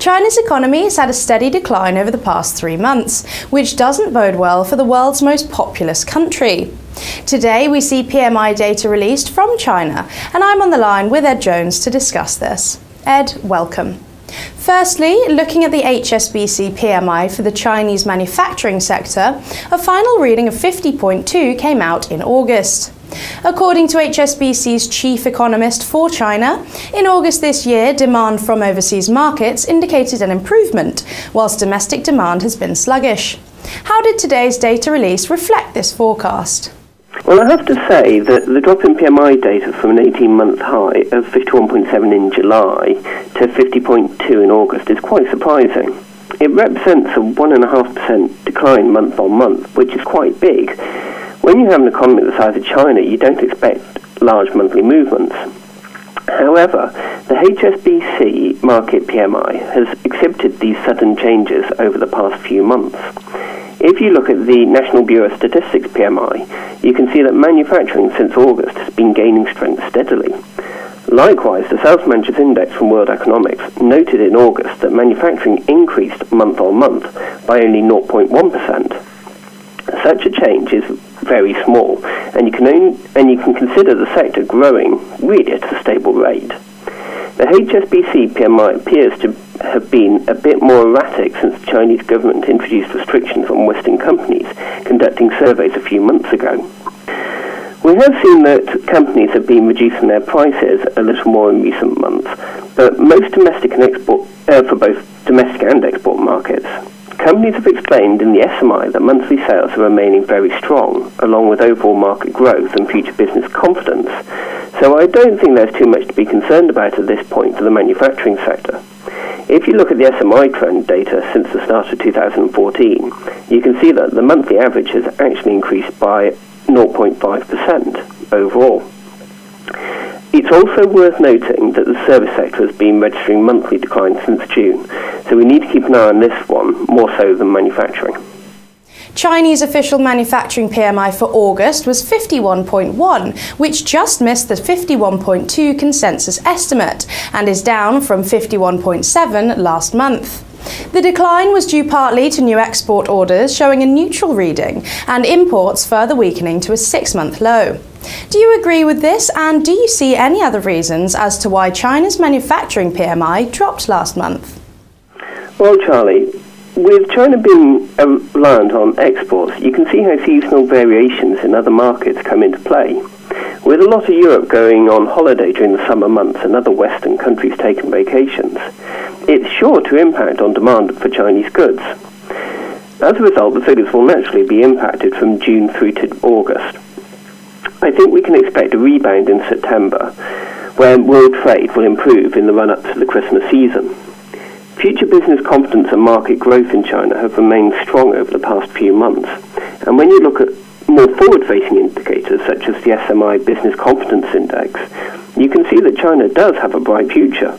China's economy has had a steady decline over the past 3 months, which doesn't bode well for the world's most populous country. Today we see PMI data released from China, and I'm on the line with Ed Jones to discuss this. Ed, welcome. Firstly, looking at the HSBC PMI for the Chinese manufacturing sector, a final reading of 50.2 came out in August. According to HSBC's chief economist for China, in August this year, demand from overseas markets indicated an improvement, whilst domestic demand has been sluggish. How did today's data release reflect this forecast? Well, I have to say that the drop in PMI data from an 18-month high of 51.7 in July to 50.2 in August is quite surprising. It represents a 1.5% decline month on month, which is quite big. When you have an economy the size of China, you don't expect large monthly movements. However, the HSBC market PMI has exhibited these sudden changes over the past few months. If you look at the National Bureau of Statistics PMI, you can see that manufacturing since August has been gaining strength steadily. Likewise, the Sales Managers Index from World Economics noted in August that manufacturing increased month on month by only 0.1%. Such a change is very small, and you can consider the sector growing really at a stable rate. The HSBC PMI appears to have been a bit more erratic since the Chinese government introduced restrictions on Western companies conducting surveys a few months ago. We have seen that companies have been reducing their prices a little more in recent months, but most domestic and export, for both domestic and export markets, companies have explained in the SMI that monthly sales are remaining very strong, along with overall market growth and future business confidence. So I don't think there's too much to be concerned about at this point for the manufacturing sector. If you look at the SMI trend data since the start of 2014, you can see that the monthly average has actually increased by 0.5% overall. It's also worth noting that the service sector has been registering monthly declines since June, so we need to keep an eye on this one more so than manufacturing. Chinese official manufacturing PMI for August was 51.1, which just missed the 51.2 consensus estimate and is down from 51.7 last month. The decline was due partly to new export orders showing a neutral reading and imports further weakening to a 6-month low. Do you agree with this, and do you see any other reasons as to why China's manufacturing PMI dropped last month? Well, Charlie, with China being reliant on exports, you can see how seasonal variations in other markets come into play. With a lot of Europe going on holiday during the summer months and other Western countries taking vacations, it's sure to impact on demand for Chinese goods. As a result, the figures will naturally be impacted from June through to August. I think we can expect a rebound in September, where world trade will improve in the run-up to the Christmas season. Future business confidence and market growth in China have remained strong over the past few months, and when you look at more forward-facing indicators such as the SMI Business Confidence Index, you can see that China does have a bright future.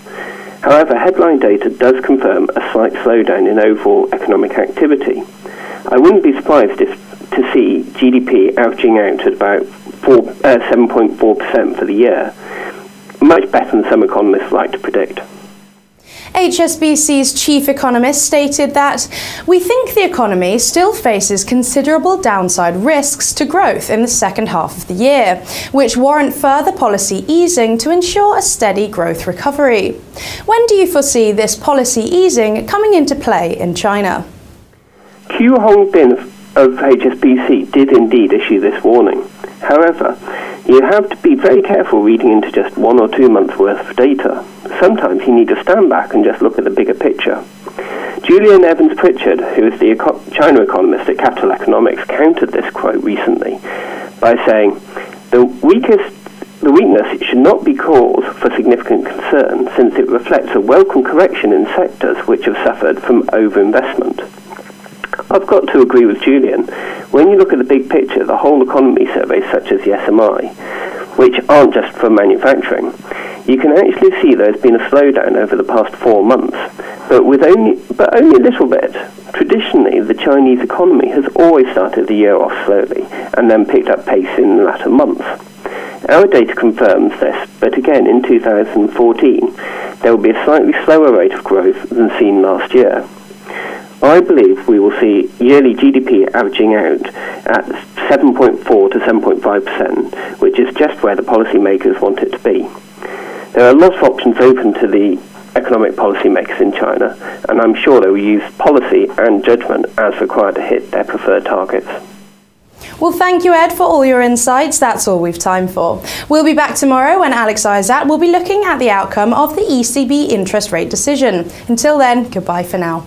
However, headline data does confirm a slight slowdown in overall economic activity. I wouldn't be surprised to see GDP averaging out at about 7.4% for the year, much better than some economists like to predict. HSBC's chief economist stated that we think the economy still faces considerable downside risks to growth in the second half of the year, which warrant further policy easing to ensure a steady growth recovery. When do you foresee this policy easing coming into play in China? Q Hongbin of HSBC did indeed issue this warning. However, you have to be very careful reading into just 1 or 2 months' worth of data. Sometimes you need to stand back and just look at the bigger picture. Julian Evans-Pritchard, who is the China economist at Capital Economics, countered this quote recently by saying, the weakness should not be cause for significant concern, since it reflects a welcome correction in sectors which have suffered from overinvestment. I've got to agree with Julian. When you look at the big picture, the whole economy surveys such as the SMI, which aren't just for manufacturing, you can actually see there's been a slowdown over the past 4 months, but only a little bit. Traditionally, the Chinese economy has always started the year off slowly and then picked up pace in the latter months. Our data confirms this, but again in 2014, there will be a slightly slower rate of growth than seen last year. I believe we will see yearly GDP averaging out at 7.4 to 7.5%, which is just where the policymakers want it to be. There are lots of options open to the economic policymakers in China, and I'm sure they will use policy and judgment as required to hit their preferred targets. Well, thank you, Ed, for all your insights. That's all we've time for. We'll be back tomorrow when Alex Isaac will be looking at the outcome of the ECB interest rate decision. Until then, goodbye for now.